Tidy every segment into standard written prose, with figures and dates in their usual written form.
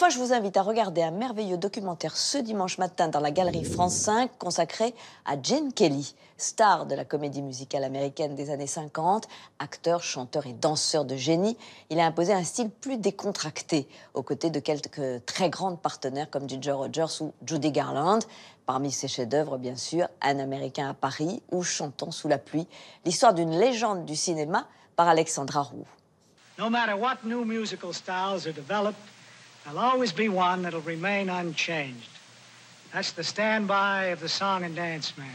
moi, je vous invite à regarder un merveilleux documentaire ce dimanche matin dans la galerie France 5 consacré à Gene Kelly, star de la comédie musicale américaine des années 50, acteur, chanteur et danseur de génie. Il a imposé un style plus décontracté aux côtés de quelques très grandes partenaires comme Ginger Rogers ou Judy Garland. Parmi ses chefs-d'œuvre, bien sûr, Un Américain à Paris ou Chantons sous la pluie, l'histoire d'une légende du cinéma par Alexandra Roux. No matter what new musical styles are developed, there'll always be one that'll remain unchanged. That's the standby of the song and dance man.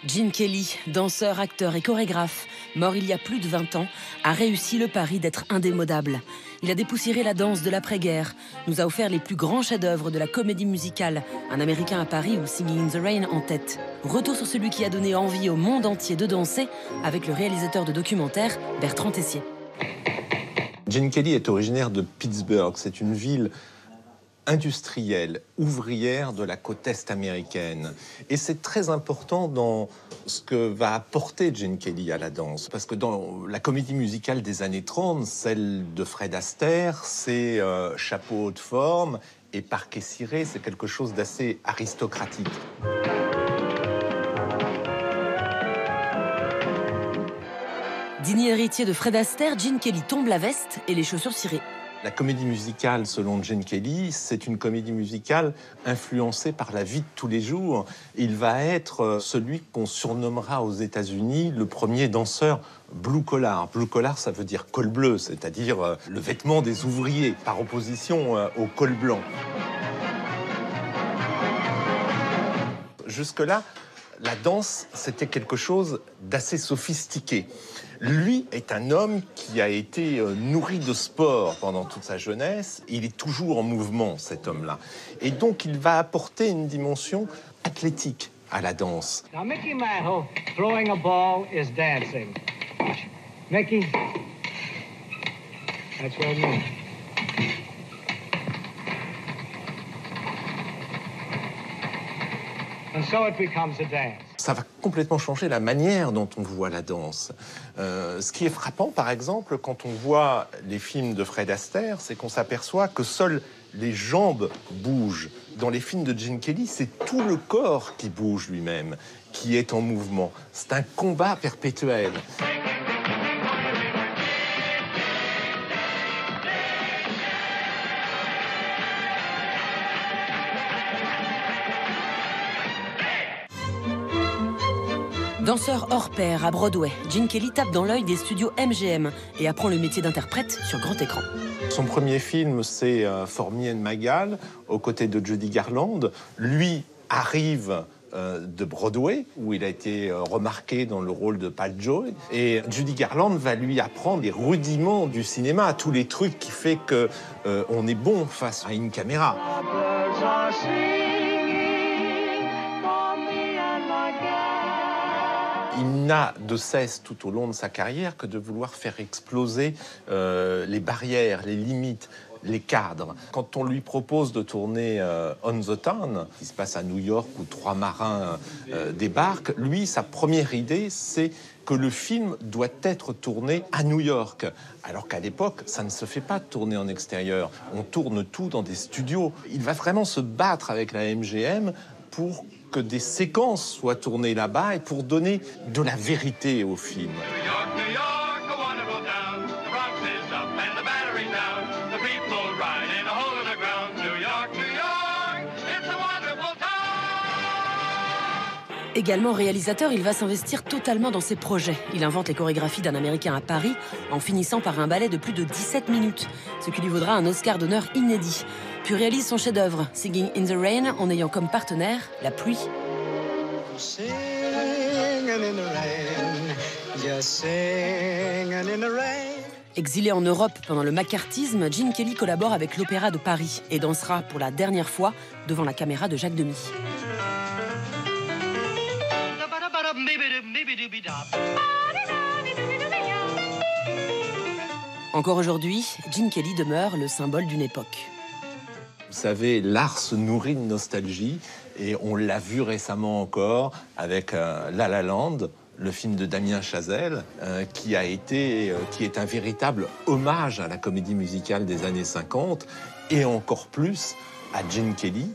Gene Kelly, danseur, acteur et chorégraphe, mort il y a plus de 20 ans, a réussi le pari d'être indémodable. Il a dépoussiéré la danse de l'après-guerre, nous a offert les plus grands chefs-d'œuvre de la comédie musicale, Un Américain à Paris ou Singing in the Rain en tête. Retour sur celui qui a donné envie au monde entier de danser avec le réalisateur de documentaires Bertrand Tessier. Gene Kelly est originaire de Pittsburgh. C'est une ville industrielle, ouvrière de la côte est américaine. Et c'est très important dans ce que va apporter Gene Kelly à la danse. Parce que dans la comédie musicale des années 30, celle de Fred Astaire, c'est chapeau haute forme et parquet ciré, c'est quelque chose d'assez aristocratique. Digne héritier de Fred Astaire, Gene Kelly tombe la veste et les chaussures cirées. La comédie musicale, selon Gene Kelly, c'est une comédie musicale influencée par la vie de tous les jours. Il va être celui qu'on surnommera aux États-Unis le premier danseur blue collar. Blue collar, ça veut dire col bleu, c'est-à-dire le vêtement des ouvriers, par opposition au col blanc. Jusque-là, la danse, c'était quelque chose d'assez sophistiqué. Lui est un homme qui a été nourri de sport pendant toute sa jeunesse. Il est toujours en mouvement, cet homme-là. Et donc, il va apporter une dimension athlétique à la danse. Now, Mickey Mantle throwing a ball is dancing. Mickey, that's what I mean. And so it becomes a dance. Ça va complètement changer la manière dont on voit la danse. Ce qui est frappant, par exemple, quand on voit les films de Fred Astaire, c'est qu'on s'aperçoit que seules les jambes bougent. Dans les films de Gene Kelly, c'est tout le corps qui bouge lui-même, qui est en mouvement. C'est un combat perpétuel. Danseur hors pair à Broadway, Gene Kelly tape dans l'œil des studios MGM et apprend le métier d'interprète sur grand écran. Son premier film, c'est For Me and My Gal, aux côtés de Judy Garland. Lui arrive de Broadway, où il a été remarqué dans le rôle de Pal Joy. Et Judy Garland va lui apprendre les rudiments du cinéma, tous les trucs qui fait que on est bon face à une caméra. Il n'a de cesse tout au long de sa carrière que de vouloir faire exploser les barrières, les limites, les cadres. Quand on lui propose de tourner On the Town, qui se passe à New York où 3 marins débarquent, lui, sa première idée, c'est que le film doit être tourné à New York. Alors qu'à l'époque, ça ne se fait pas de tourner en extérieur. On tourne tout dans des studios. Il va vraiment se battre avec la MGM pour que des séquences soient tournées là-bas et pour donner de la vérité au film. Également réalisateur, il va s'investir totalement dans ses projets. Il invente les chorégraphies d'Un Américain à Paris, en finissant par un ballet de plus de 17 minutes, ce qui lui vaudra un Oscar d'honneur inédit. Puis réalise son chef-d'œuvre, Singing in the Rain, en ayant comme partenaire la pluie. Exilé en Europe pendant le macartisme, Gene Kelly collabore avec l'Opéra de Paris et dansera pour la dernière fois devant la caméra de Jacques Demy. Encore aujourd'hui, Gene Kelly demeure le symbole d'une époque. Vous savez, l'art se nourrit de nostalgie et on l'a vu récemment encore avec La La Land, le film de Damien Chazelle, qui est un véritable hommage à la comédie musicale des années 50 et encore plus à Gene Kelly.